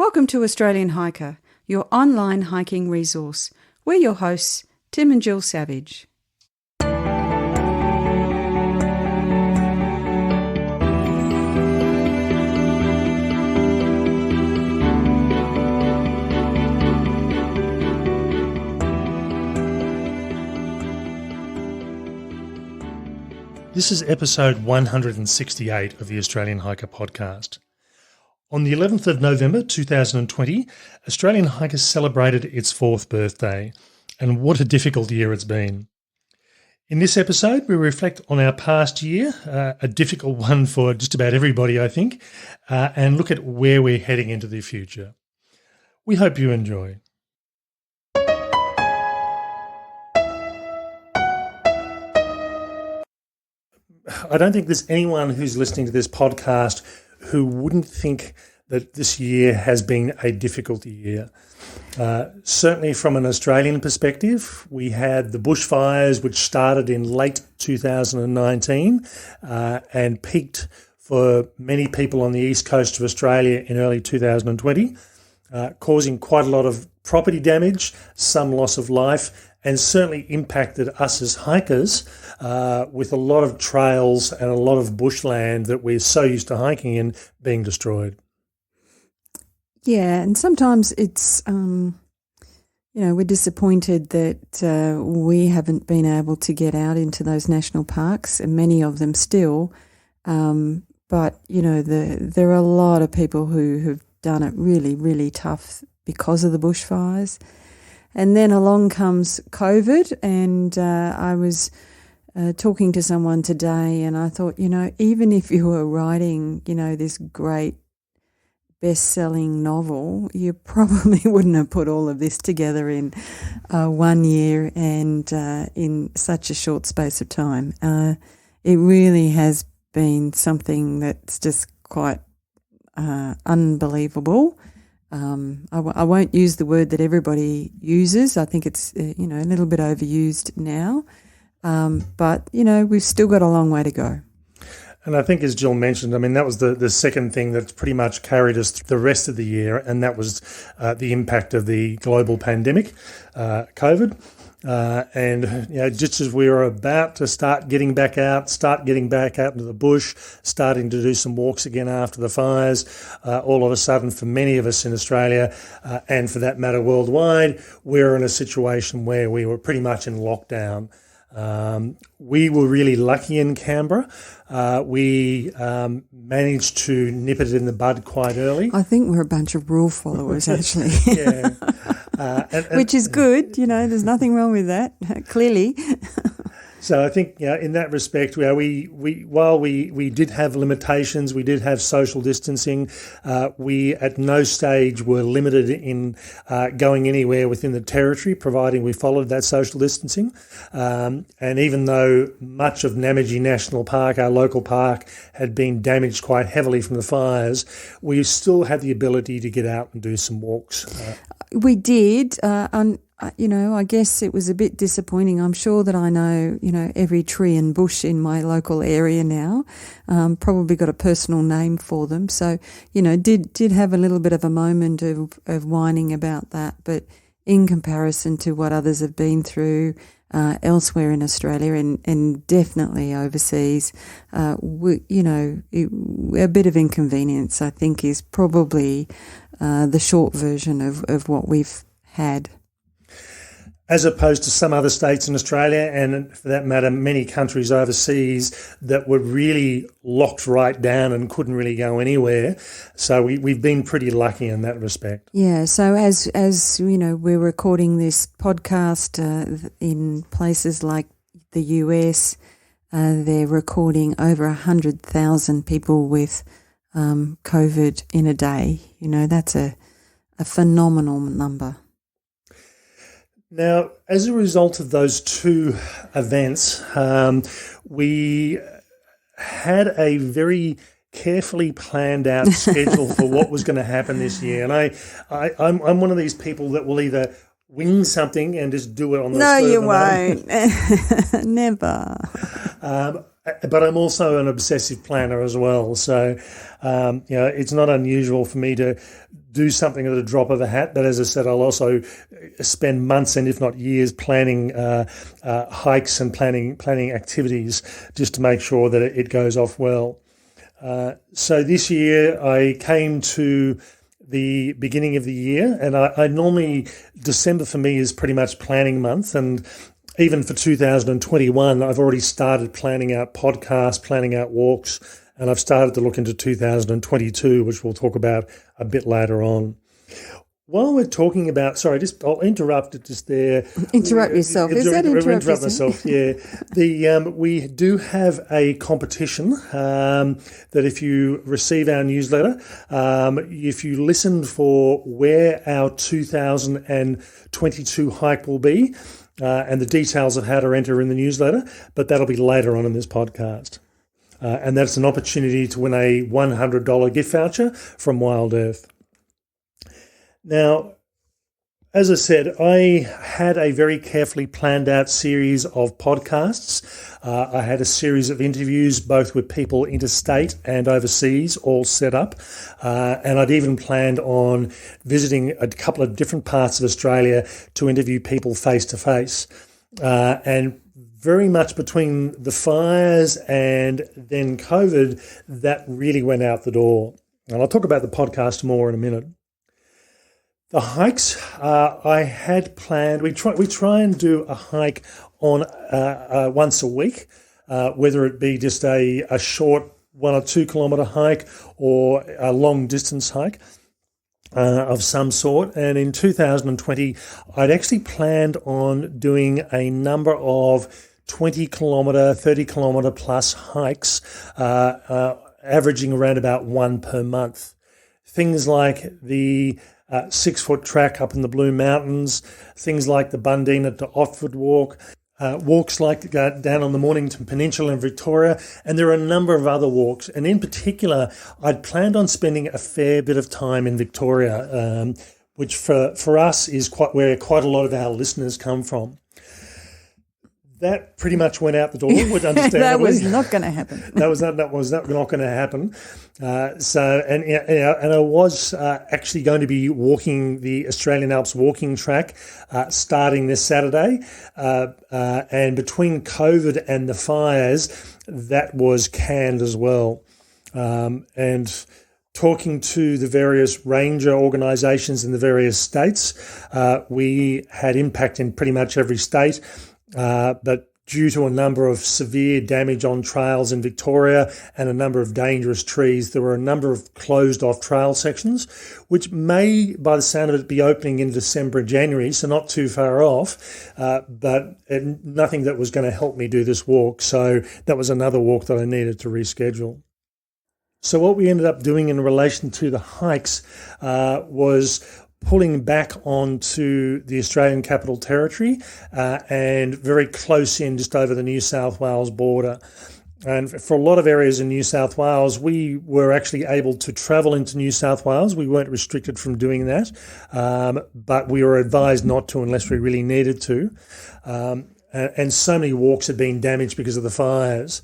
Welcome to Australian Hiker, your online hiking resource. We're your hosts, Tim and Jill Savage. This is episode 168 of the Australian Hiker podcast. On the 11th of November 2020, Australian Hiker celebrated its 4th birthday, and what a difficult year it's been. In this episode, we reflect on our past year, a difficult one for just about everybody, I think, and look at where we're heading into the future. We hope you enjoy. I don't think there's anyone who's listening to this podcast who wouldn't think that this year has been a difficult year. Certainly from an Australian perspective, we had the bushfires which started in late 2019 and peaked for many people on the east coast of Australia in early 2020, causing quite a lot of property damage, some loss of life, and certainly impacted us as hikers with a lot of trails and a lot of bushland that we're so used to hiking in being destroyed. Yeah, and sometimes it's, we're disappointed that we haven't been able to get out into those national parks, and many of them still. But, there are a lot of people who have done it really, really tough because of the bushfires. And then along comes COVID, and I was talking to someone today, and I thought, even if you were writing, this great best-selling novel, you probably wouldn't have put all of this together in 1 year and in such a short space of time. It really has been something that's just quite unbelievable. I won't use the word that everybody uses. I think it's, a little bit overused now. But, we've still got a long way to go. And I think, as Jill mentioned, that was the second thing that pretty much carried us through the rest of the year, and that was the impact of the global pandemic, COVID. Just as we were about to start getting back out into the bush, starting to do some walks again after the fires, all of a sudden, for many of us in Australia, and for that matter worldwide, we're in a situation where we were pretty much in lockdown. We were really lucky in Canberra. We managed to nip it in the bud quite early. I think we're a bunch of rule followers, actually. Yeah. Which is good, there's nothing wrong with that, clearly. So I think, in that respect, while we did have limitations, we did have social distancing, we at no stage were limited in going anywhere within the territory, providing we followed that social distancing. And even though much of Namadgi National Park, our local park, had been damaged quite heavily from the fires, we still had the ability to get out and do some walks. We did. I guess it was a bit disappointing. I'm sure that I know, every tree and bush in my local area now, probably got a personal name for them. So, did have a little bit of a moment of whining about that. But in comparison to what others have been through elsewhere in Australia and definitely overseas, a bit of inconvenience, I think, is probably the short version of what we've had. As opposed to some other states in Australia, and for that matter, many countries overseas that were really locked right down and couldn't really go anywhere. So we've been pretty lucky in that respect. Yeah. So as we're recording this podcast in places like the US, they're recording over 100,000 people with COVID in a day. That's a phenomenal number. Now, as a result of those two events, we had a very carefully planned out schedule for what was going to happen this year. And I'm one of these people that will either wing something and just do it on the spur of the moment. No, you won't. Never. But I'm also an obsessive planner as well. So, it's not unusual for me to do something at a drop of a hat. But as I said, I'll also spend months and if not years planning hikes and planning activities just to make sure that it goes off well. So this year I came to the beginning of the year, and I normally, December for me is pretty much planning month, and even for 2021, I've already started planning out podcasts, planning out walks, and I've started to look into 2022, which we'll talk about a bit later on. While we're talking about, I'll interrupt it just there. Interrupt yourself. Is that interrupt myself? Yeah. We do have a competition that if you receive our newsletter, if you listen for where our 2022 hike will be, and the details of how to enter in the newsletter, but that'll be later on in this podcast. And that's an opportunity to win a $100 gift voucher from Wild Earth. Now, as I said, I had a very carefully planned out series of podcasts. I had a series of interviews, both with people interstate and overseas, all set up. And I'd even planned on visiting a couple of different parts of Australia to interview people face to face. And very much between the fires and then COVID, that really went out the door. And I'll talk about the podcast more in a minute. The hikes I had planned, we try and do a hike on once a week, whether it be just a short 1 or 2 kilometre hike or a long distance hike of some sort. And in 2020, I'd actually planned on doing a number of 20 kilometre, 30 kilometre plus hikes, averaging around about 1 per month. Things like the 6-foot track up in the Blue Mountains, things like the Bundeena to Otford walk, walks like down on the Mornington Peninsula in Victoria, and there are a number of other walks. And in particular, I'd planned on spending a fair bit of time in Victoria, which for us is where quite a lot of our listeners come from. That pretty much went out the door, which understandably. That was not going to happen. That was not going to happen. And I was actually going to be walking the Australian Alps walking track starting this Saturday. And between COVID and the fires, that was canned as well. And talking to the various ranger organisations in the various states, we had impact in pretty much every state. But due to a number of severe damage on trails in Victoria and a number of dangerous trees, there were a number of closed-off trail sections, which may, by the sound of it, be opening in December and January, so not too far off, but nothing that was going to help me do this walk. So that was another walk that I needed to reschedule. So what we ended up doing in relation to the hikes was pulling back onto the Australian Capital Territory and very close in just over the New South Wales border. And for a lot of areas in New South Wales, we were actually able to travel into New South Wales. We weren't restricted from doing that, but we were advised not to unless we really needed to. And so many walks had been damaged because of the fires.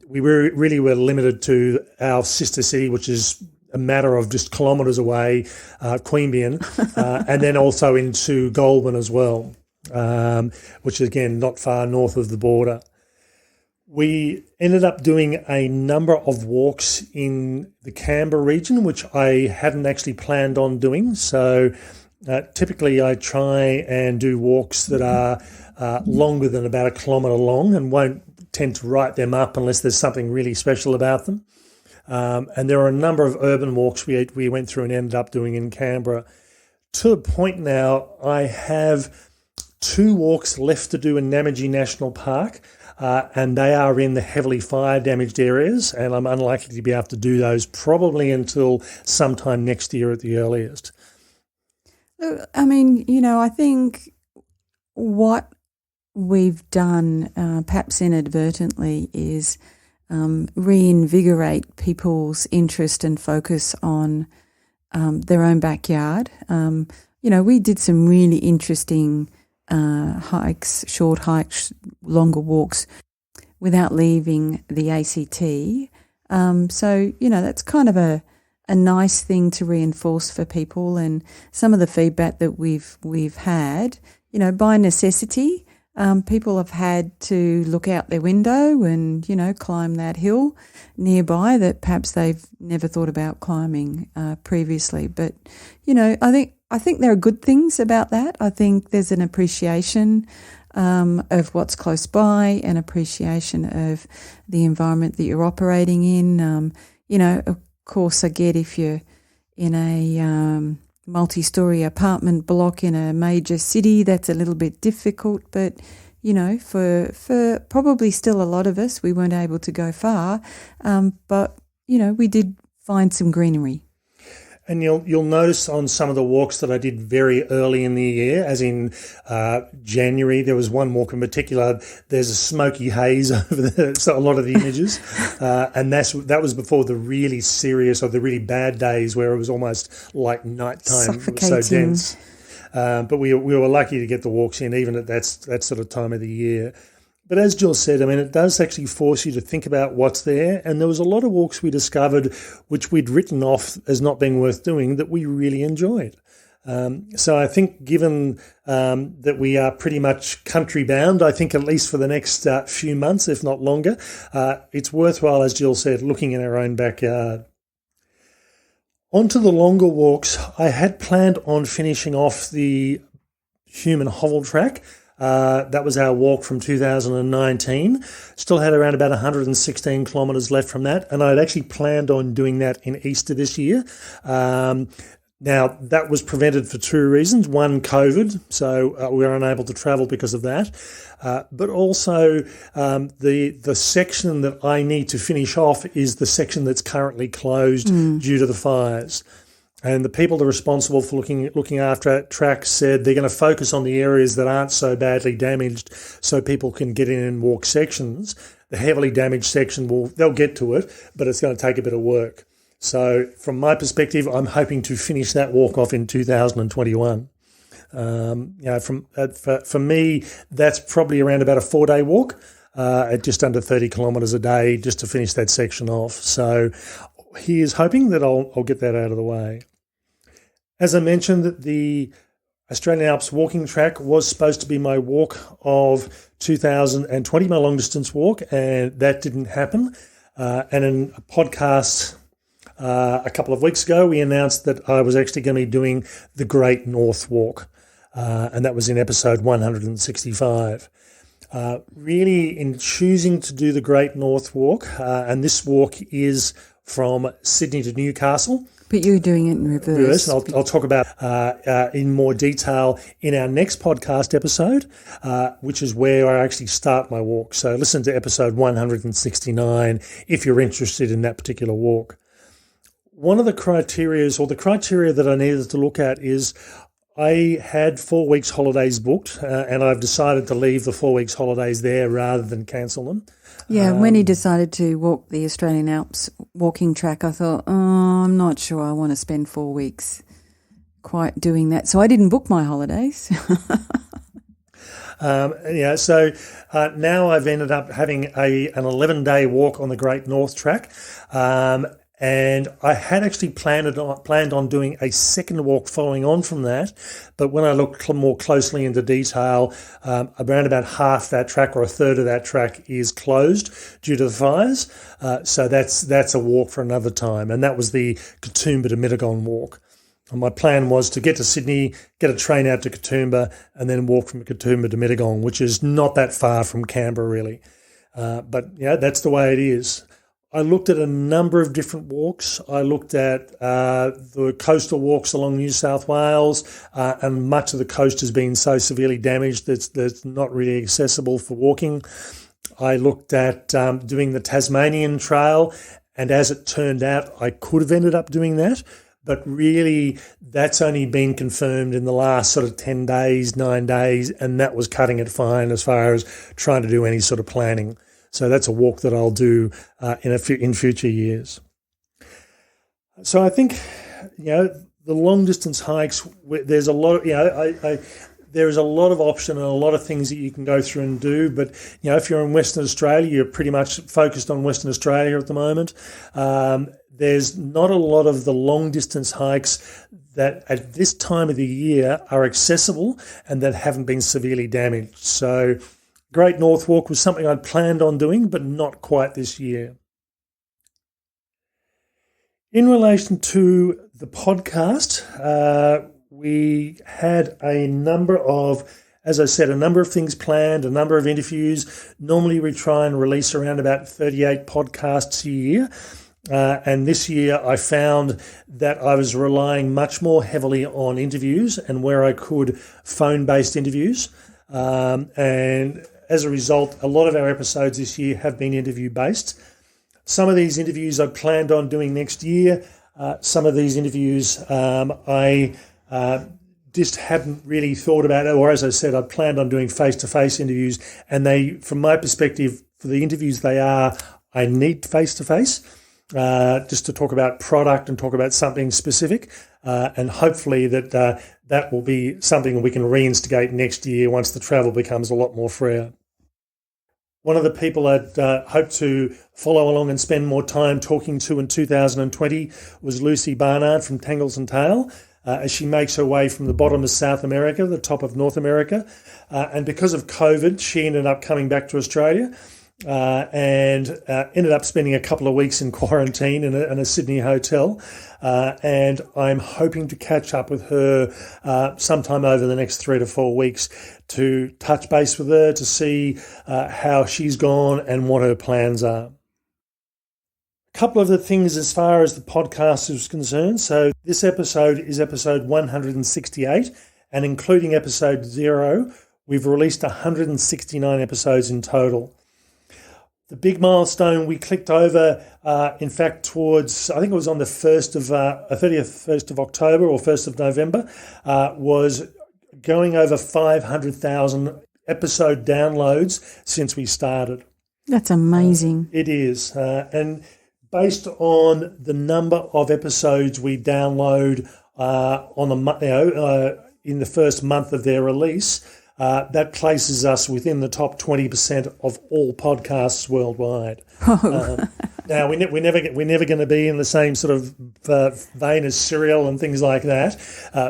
We really were limited to our sister city, which is a matter of just kilometres away, Queanbeyan, and then also into Goulburn as well, which is, again, not far north of the border. We ended up doing a number of walks in the Canberra region, which I hadn't actually planned on doing. So typically I try and do walks that are longer than about 1 kilometre long and won't tend to write them up unless there's something really special about them. And there are a number of urban walks we went through and ended up doing in Canberra. To the point now, I have 2 walks left to do in Namadgi National Park, and they are in the heavily fire-damaged areas, and I'm unlikely to be able to do those probably until sometime next year at the earliest. I mean, I think what we've done, perhaps inadvertently, is reinvigorate people's interest and focus on their own backyard. We did some really interesting hikes, short hikes, longer walks without leaving the ACT. So, that's kind of a a nice thing to reinforce for people. And some of the feedback that we've had, by necessity, people have had to look out their window and, climb that hill nearby that perhaps they've never thought about climbing previously. But, I think there are good things about that. I think there's an appreciation of what's close by, an appreciation of the environment that you're operating in. Of course, I get if you're in a multi-storey apartment block in a major city, that's a little bit difficult. But, for probably still a lot of us, we weren't able to go far. But, we did find some greenery. And you'll notice on some of the walks that I did very early in the year, as in January, there was one walk in particular. There's a smoky haze over so a lot of the images, and that was before the really serious or the really bad days where it was almost like nighttime. It was so dense. But we were lucky to get the walks in, even at that sort of time of the year. But as Jill said, it does actually force you to think about what's there. And there was a lot of walks we discovered which we'd written off as not being worth doing that we really enjoyed. So I think given that we are pretty much country bound, I think at least for the next few months, if not longer, it's worthwhile, as Jill said, looking in our own backyard. On to the longer walks, I had planned on finishing off the Human Hovel Track. That was our walk from 2019. Still had around about 116 kilometres left from that, and I'd actually planned on doing that in Easter this year. Now, that was prevented for two reasons. One, COVID, so we were unable to travel because of that. But also the section that I need to finish off is the section that's currently closed due to the fires. And the people that are responsible for looking after that track said they're going to focus on the areas that aren't so badly damaged so people can get in and walk sections. The heavily damaged section, they'll get to it, but it's going to take a bit of work. So from my perspective, I'm hoping to finish that walk off in 2021. For me, that's probably around about a 4-day walk at just under 30 kilometres a day just to finish that section off. So here's hoping that I'll get that out of the way. As I mentioned, the Australian Alps walking track was supposed to be my walk of 2020, my long distance walk, and that didn't happen. And in a podcast a couple of weeks ago, we announced that I was actually going to be doing the Great North Walk, and that was in episode 165. Really, in choosing to do the Great North Walk, and this walk is from Sydney to Newcastle. But you're doing it in reverse. I'll talk about in more detail in our next podcast episode, which is where I actually start my walk. So listen to episode 169 if you're interested in that particular walk. One of the criteria that I needed to look at is I had 4 weeks holidays booked, and I've decided to leave the 4 weeks holidays there rather than cancel them. Yeah, when he decided to walk the Australian Alps walking track, I thought, I'm not sure I want to spend 4 weeks quite doing that. So I didn't book my holidays. So now I've ended up having an 11-day walk on the Great North Track. And I had actually planned on doing a second walk following on from that. But when I looked more closely into detail, around about half that track or a third of that track is closed due to the fires. So that's a walk for another time. And that was the Katoomba to Mittagong walk. And my plan was to get to Sydney, get a train out to Katoomba, and then walk from Katoomba to Mittagong, which is not that far from Canberra, really. But that's the way it is. I looked at a number of different walks. I looked at the coastal walks along New South Wales, and much of the coast has been so severely damaged that it's not really accessible for walking. I looked at doing the Tasmanian Trail, and as it turned out, I could have ended up doing that. But really, that's only been confirmed in the last sort of 10 days, 9 days, and that was cutting it fine as far as trying to do any sort of planning. So that's a walk that I'll do in future years. So I think, the long distance hikes, there's a lot of, there is a lot of option and a lot of things that you can go through and do. But, if you're in Western Australia, you're pretty much focused on Western Australia at the moment. There's not a lot of the long distance hikes that at this time of the year are accessible and that haven't been severely damaged. So Great North Walk was something I'd planned on doing, but not quite this year. In relation to the podcast, we had a number of things planned, a number of interviews. Normally we try and release around about 38 podcasts a year. And this year I found that I was relying much more heavily on interviews and where I could phone-based interviews. And as a result, a lot of our episodes this year have been interview-based. Some of these interviews I planned on doing next year. Some of these interviews I just hadn't really thought about it, or as I said, I planned on doing face-to-face interviews, and they, from my perspective, for the interviews I need face-to-face, just to talk about product and talk about something specific, and hopefully that will be something we can reinstigate next year once the travel becomes a lot more freer. One of the people I'd hoped to follow along and spend more time talking to in 2020 was Lucy Barnard from Tangles and Tail, as she makes her way from the bottom of South America, the top of North America. And because of COVID, she ended up coming back to Australia and ended up spending a couple of weeks in quarantine in a Sydney hotel. And I'm hoping to catch up with her sometime over the next 3 to 4 weeks to touch base with her to see how she's gone and what her plans are. A couple of the things as far as the podcast is concerned. So this episode is episode 168, and including episode 0, we've released 169 episodes in total. The big milestone we clicked over, in fact, towards, I think it was on the 1st of October or 1st of November, was going over 500,000 episode downloads since we started. That's amazing. It is. And based on the number of episodes we download in the first month of their release, that places us within the top 20% of all podcasts worldwide. Now, we're never going to be in the same sort of vein as Serial and things like that,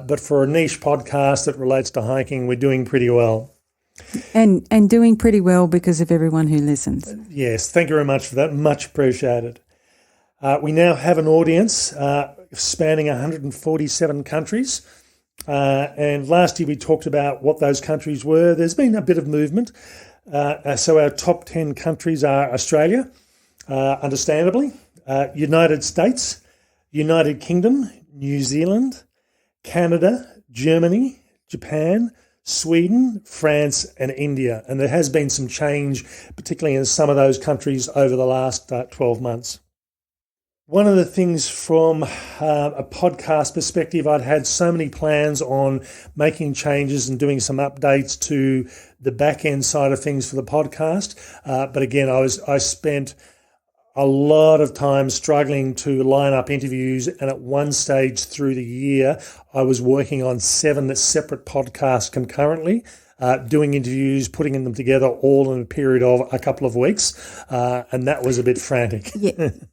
but for a niche podcast that relates to hiking, we're doing pretty well. And doing pretty well because of everyone who listens. Yes, thank you very much for that. Much appreciated. We now have an audience spanning 147 countries. And last year we talked about what those countries were. There's been a bit of movement. So our top 10 countries are Australia, understandably, United States, United Kingdom, New Zealand, Canada, Germany, Japan, Sweden, France and India. And there has been some change, particularly in some of those countries over the last 12 months. One of the things from a podcast perspective, I'd had so many plans on making changes and doing some updates to the back end side of things for the podcast. But again, I spent a lot of time struggling to line up interviews. And at one stage through the year, I was working on 7 separate podcasts concurrently. Doing interviews, putting them together all in a period of a couple of weeks, and that was a bit frantic.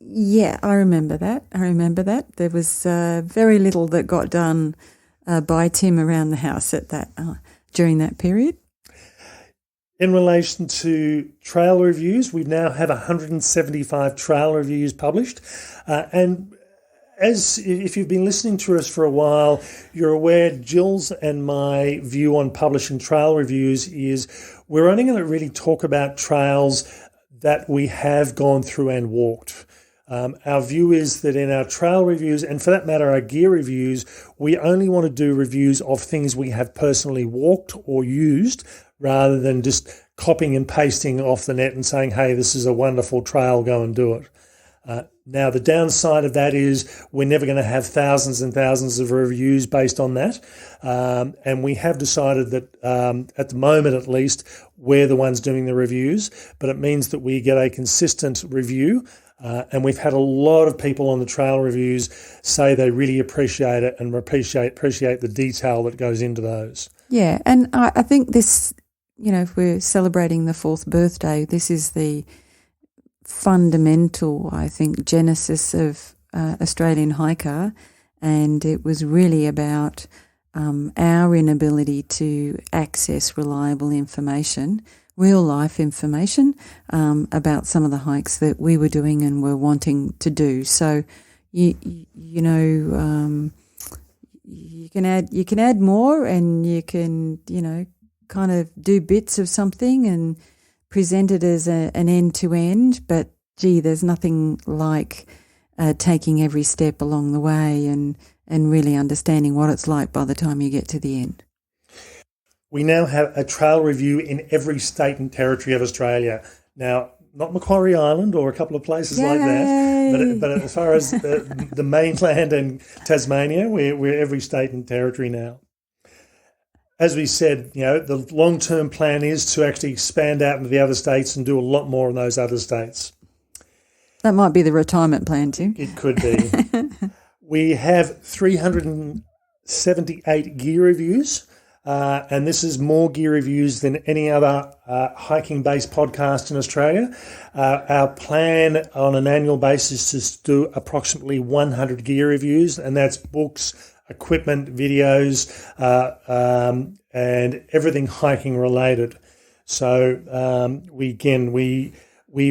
Yeah, I remember that. There was very little that got done by Tim around the house at that during that period. In relation to trail reviews, we now have 175 trail reviews published, and as if you've been listening to us for a while, you're aware Jill's and my view on publishing trail reviews is we're only going to really talk about trails that we have gone through and walked. Our view is that in our trail reviews, and for that matter, our gear reviews, we only want to do reviews of things we have personally walked or used rather than just copying and pasting off the net and saying, hey, this is a wonderful trail, go and do it. Now, the downside of that is we're never going to have thousands and thousands of reviews based on that. And we have decided that at the moment, at least, we're the ones doing the reviews, but it means that we get a consistent review. And we've had a lot of people on the trail reviews say they really appreciate it and appreciate the detail that goes into those. Yeah, and I think this, if we're celebrating the 4th birthday, this is the fundamental, I think, genesis of Australian Hiker, and it was really about our inability to access reliable information, real life information about some of the hikes that we were doing and were wanting to do. So, you can add more, and you can kind of do bits of something and present it as an end to end. But gee, there's nothing like taking every step along the way and really understanding what it's like by the time you get to the end. We now have a trail review in every state and territory of Australia. Now, not Macquarie Island or a couple of places like that, but as far as the mainland and Tasmania, we're every state and territory now. As we said, the long-term plan is to actually expand out into the other states and do a lot more in those other states. That might be the retirement plan too. It could be. We have 378 gear reviews. And this is more gear reviews than any other hiking-based podcast in Australia. Our plan on an annual basis is to do approximately 100 gear reviews, and that's books, equipment, videos, and everything hiking related. So we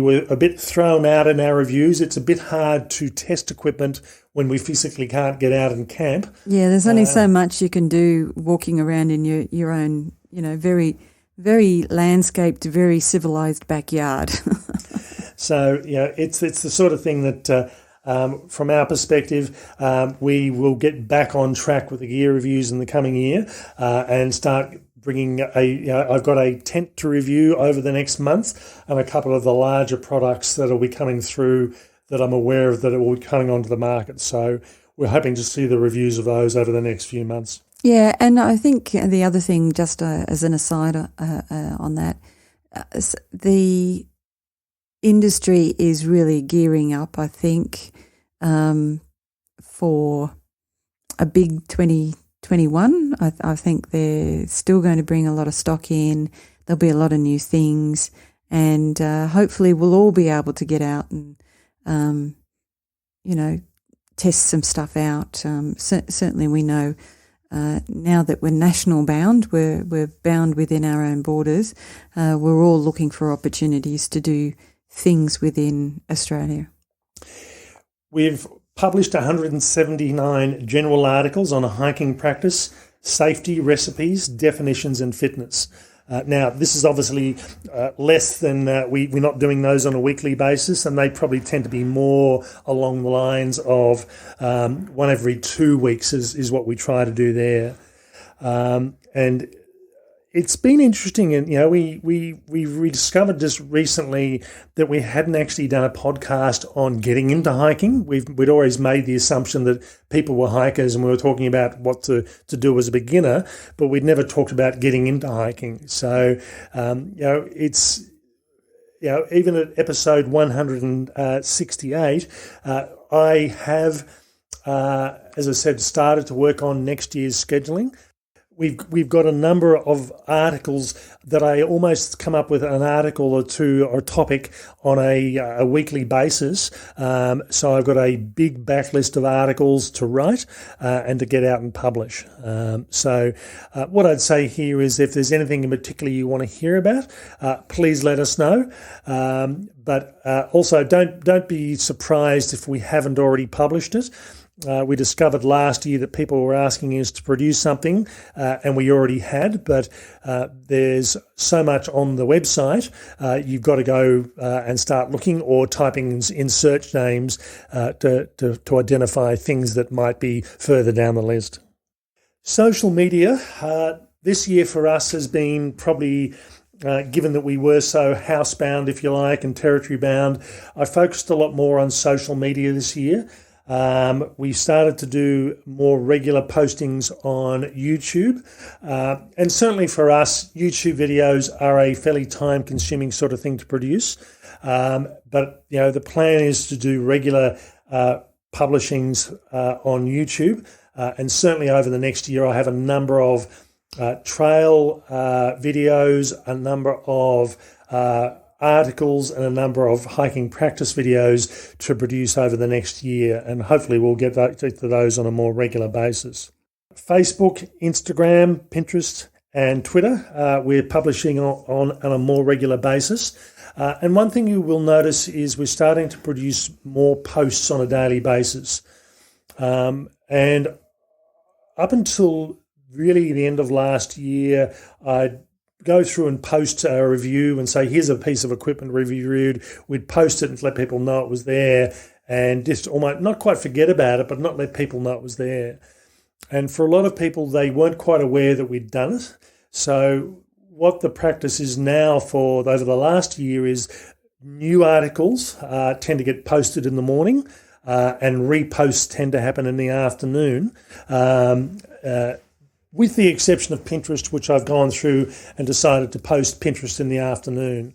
were a bit thrown out in our reviews. It's a bit hard to test equipment when we physically can't get out and camp. Yeah, there's only so much you can do walking around in your own, very, very landscaped, very civilized backyard. So, it's the sort of thing that from our perspective, we will get back on track with the gear reviews in the coming year and start bringing I've got a tent to review over the next month and a couple of the larger products that will be coming through that I'm aware of that will be coming onto the market. So we're hoping to see the reviews of those over the next few months. Yeah, and I think the other thing, just as an aside on that, the industry is really gearing up, I think, for a big 2021. I think they're still going to bring a lot of stock in. There'll be a lot of new things, and hopefully we'll all be able to get out and, test some stuff out. Certainly we know now that we're national bound, we're bound within our own borders. We're all looking for opportunities to do things within Australia. We've published 179 general articles on hiking practice, safety, recipes, definitions and fitness. Now, this is obviously less than we're not doing those on a weekly basis, and they probably tend to be more along the lines of one every 2 weeks is what we try to do there. And it's been interesting, and we discovered just recently that we hadn't actually done a podcast on getting into hiking. We'd always made the assumption that people were hikers and we were talking about what to do as a beginner, but we'd never talked about getting into hiking. So it's even at episode 168, I have, as I said, started to work on next year's scheduling. We've got a number of articles that I almost come up with an article or two or topic on a weekly basis. So I've got a big backlist of articles to write and to get out and publish. So what I'd say here is if there's anything in particular you want to hear about, please let us know. But also don't be surprised if we haven't already published it. We discovered last year that people were asking us to produce something, and we already had, but there's so much on the website, you've got to go and start looking or typing in search names to identify things that might be further down the list. Social media, this year for us has been probably... given that we were so housebound, if you like, and territory bound, I focused a lot more on social media this year. We started to do more regular postings on YouTube. And certainly for us, YouTube videos are a fairly time-consuming sort of thing to produce. But the plan is to do regular publishings on YouTube. And certainly over the next year, I have a number of trail videos, a number of articles and a number of hiking practice videos to produce over the next year, and hopefully we'll get to those on a more regular basis. Facebook, Instagram, Pinterest and Twitter, we're publishing on a more regular basis. And one thing you will notice is we're starting to produce more posts on a daily basis. And up until really the end of last year, I'd go through and post a review and say, here's a piece of equipment reviewed. We'd post it and let people know it was there, and just almost not quite forget about it, but not let people know it was there. And for a lot of people, they weren't quite aware that we'd done it. So what the practice is now for over the last year is new articles tend to get posted in the morning, and reposts tend to happen in the afternoon. With the exception of Pinterest, which I've gone through and decided to post Pinterest in the afternoon.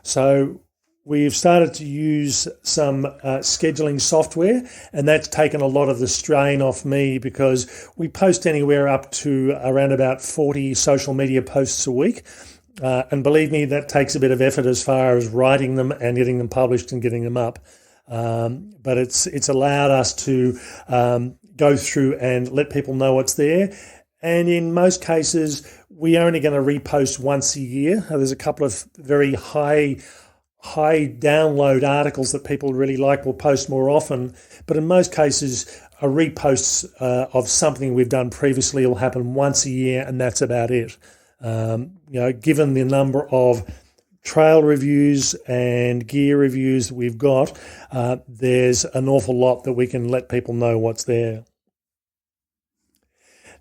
So we've started to use some scheduling software, and that's taken a lot of the strain off me, because we post anywhere up to around about 40 social media posts a week. And believe me, that takes a bit of effort as far as writing them and getting them published and getting them up. But it's allowed us to go through and let people know what's there. And in most cases, we're only going to repost once a year. There's a couple of very high download articles that people really like. We'll post more often. But in most cases, a repost of something we've done previously will happen once a year, and that's about it. Given the number of trail reviews and gear reviews that we've got, there's an awful lot that we can let people know what's there.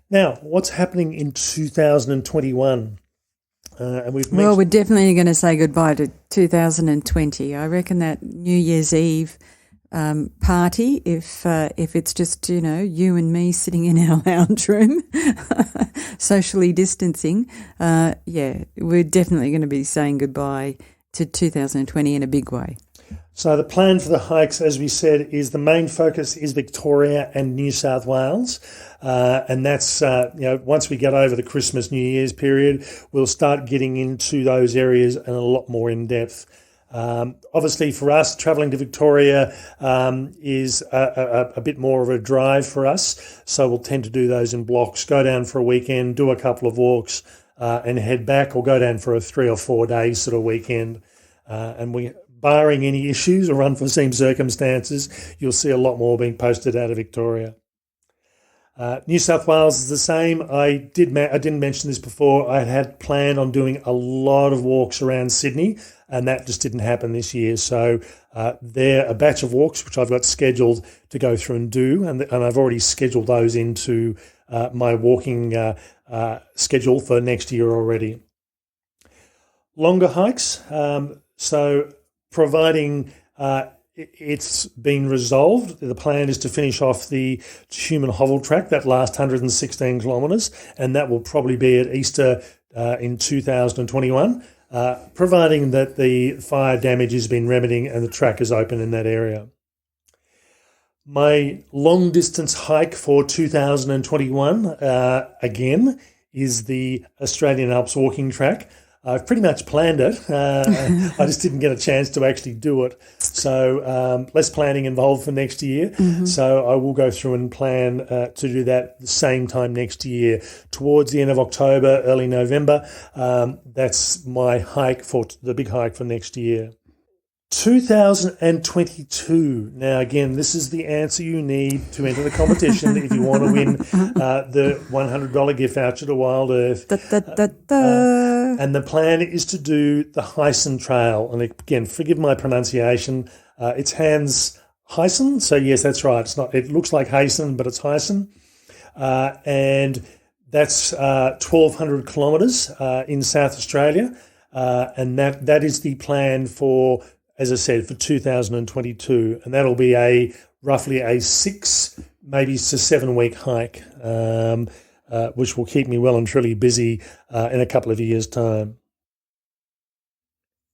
Now, what's happening in 2021? We're definitely going to say goodbye to 2020. I reckon that New Year's Eve party, if it's just, you and me sitting in our lounge room, socially distancing, we're definitely going to be saying goodbye to 2020 in a big way. So the plan for the hikes, as we said, is the main focus is Victoria and New South Wales. And that's, once we get over the Christmas, New Year's period, we'll start getting into those areas and a lot more in depth. Obviously for us, travelling to Victoria is a bit more of a drive for us. So we'll tend to do those in blocks, go down for a weekend, do a couple of walks and head back, or go down for a 3 or 4 day sort of weekend. And barring any issues or unforeseen circumstances, you'll see a lot more being posted out of Victoria. New South Wales is the same. I didn't mention this before. I had planned on doing a lot of walks around Sydney, and that just didn't happen this year. So they're a batch of walks which I've got scheduled to go through and do, and I've already scheduled those into my walking schedule for next year already. Longer hikes. So providing it's been resolved, the plan is to finish off the Human Hovel Track, that last 116 kilometres, and that will probably be at Easter in 2021, providing that the fire damage has been remedied and the track is open in that area. My long distance hike for 2021, again, is the Australian Alps Walking Track. I've pretty much planned it. I just didn't get a chance to actually do it. So less planning involved for next year. Mm-hmm. So I will go through and plan to do that the same time next year, towards the end of October, early November. That's my hike for the big hike for next year. 2022. Now, again, this is the answer you need to enter the competition if you want to win the $100 gift voucher to Wild Earth. And the plan is to do the Hyson Trail. And again, forgive my pronunciation. It's Hans Hyson. So, yes, that's right. It looks like Hyson, but it's Hyson. And that's 1,200 kilometres in South Australia. And that is the plan for, as I said, for 2022, and that'll be roughly a 6, maybe to 7 week hike, which will keep me well and truly busy in a couple of years' time.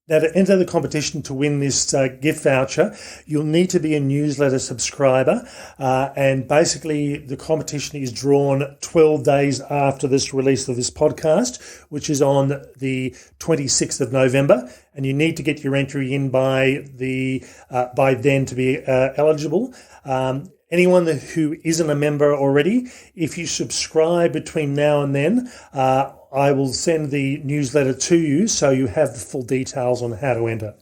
Now, to enter the competition to win this gift voucher, you'll need to be a newsletter subscriber. And basically, the competition is drawn 12 days after this release of this podcast, which is on the 26th of November. And you need to get your entry in by then to be eligible. Anyone who isn't a member already, if you subscribe between now and then, I will send the newsletter to you so you have the full details on how to enter.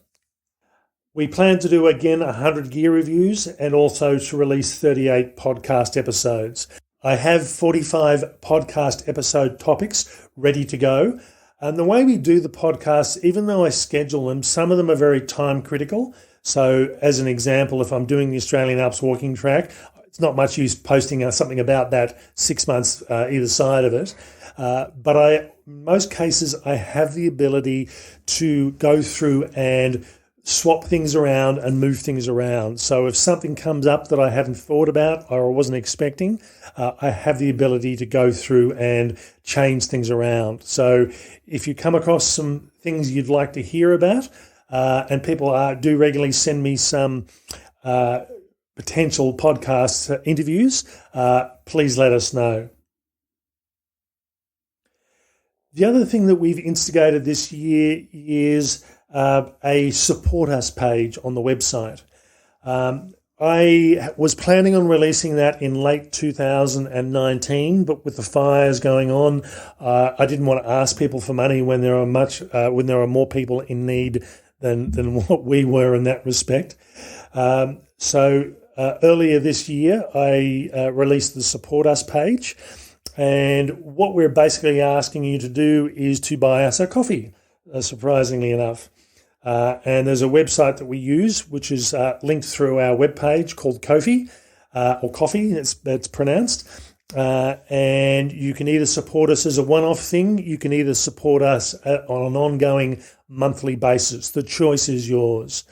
We plan to do again 100 gear reviews and also to release 38 podcast episodes. I have 45 podcast episode topics ready to go. And the way we do the podcasts, even though I schedule them, some of them are very time critical. So as an example, if I'm doing the Australian Alps walking track, it's not much use posting something about that 6 months either side of it. But in most cases, I have the ability to go through and swap things around and move things around. So if something comes up that I hadn't thought about or wasn't expecting, I have the ability to go through and change things around. So if you come across some things you'd like to hear about, and people do regularly send me some potential podcast interviews, please let us know. The other thing that we've instigated this year is a support us page on the website. I was planning on releasing that in late 2019, but with the fires going on, I didn't want to ask people for money when there are more people in need than what we were in that respect. So earlier this year, I released the support us page. And what we're basically asking you to do is to buy us a coffee, surprisingly enough. And there's a website that we use, which is linked through our webpage called Ko-fi, or Coffee, it's pronounced. And you can either support us as a one-off thing, you can either support us on an ongoing monthly basis. The choice is yours.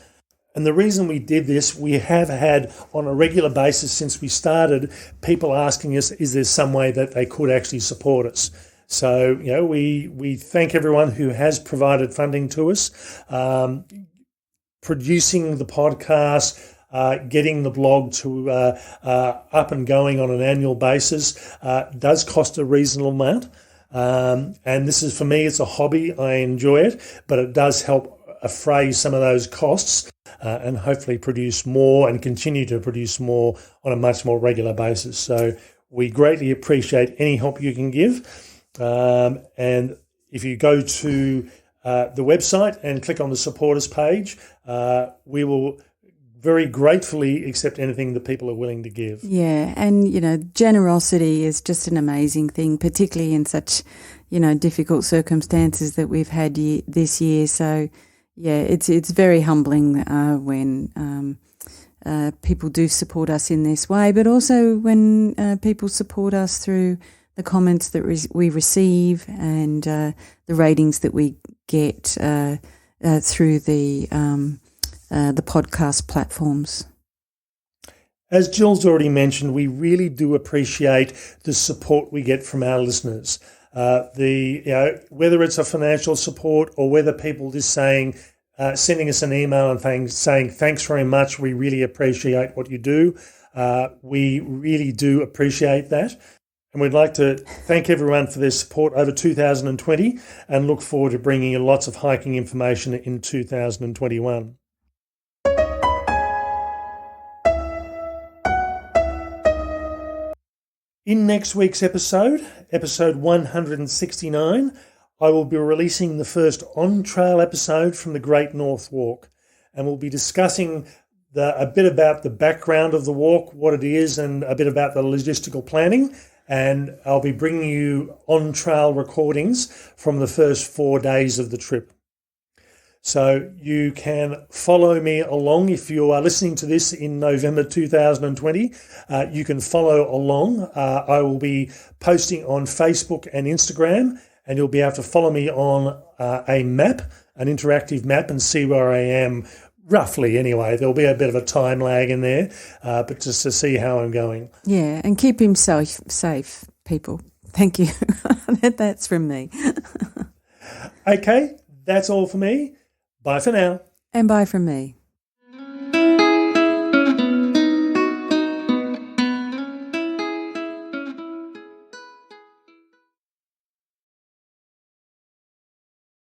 And the reason we did this, we have had on a regular basis since we started, people asking us, is there some way that they could actually support us? So, we thank everyone who has provided funding to us. Producing the podcast, getting the blog to up and going on an annual basis does cost a reasonable amount. And this is, for me, it's a hobby. I enjoy it, but it does help defray some of those costs and hopefully produce more and continue to produce more on a much more regular basis. So we greatly appreciate any help you can give. And if you go to the website and click on the supporters page, we will very gratefully accept anything that people are willing to give. Yeah, and, generosity is just an amazing thing, particularly in such, difficult circumstances that we've had this year. So, yeah, it's very humbling when people do support us in this way, but also when people support us through the comments that we receive and the ratings that we get through the podcast platforms. As Jill's already mentioned, we really do appreciate the support we get from our listeners. Whether it's a financial support or whether people just sending us an email and saying thanks very much, we really appreciate what you do. We really do appreciate that. And we'd like to thank everyone for their support over 2020 and look forward to bringing you lots of hiking information in 2021. In next week's episode 169, I will be releasing the first on-trail episode from the Great North Walk, and we'll be discussing a bit about the background of the walk, what it is, and a bit about the logistical planning. And I'll be bringing you on-trail recordings from the first 4 days of the trip. So you can follow me along. If you are listening to this in November 2020, you can follow along. I will be posting on Facebook and Instagram, and you'll be able to follow me on a map, an interactive map, and see where I am roughly anyway. There'll be a bit of a time lag in there, but just to see how I'm going. Yeah, and keep him safe, people. Thank you. That's from me. Okay, that's all for me. Bye for now. And bye from me.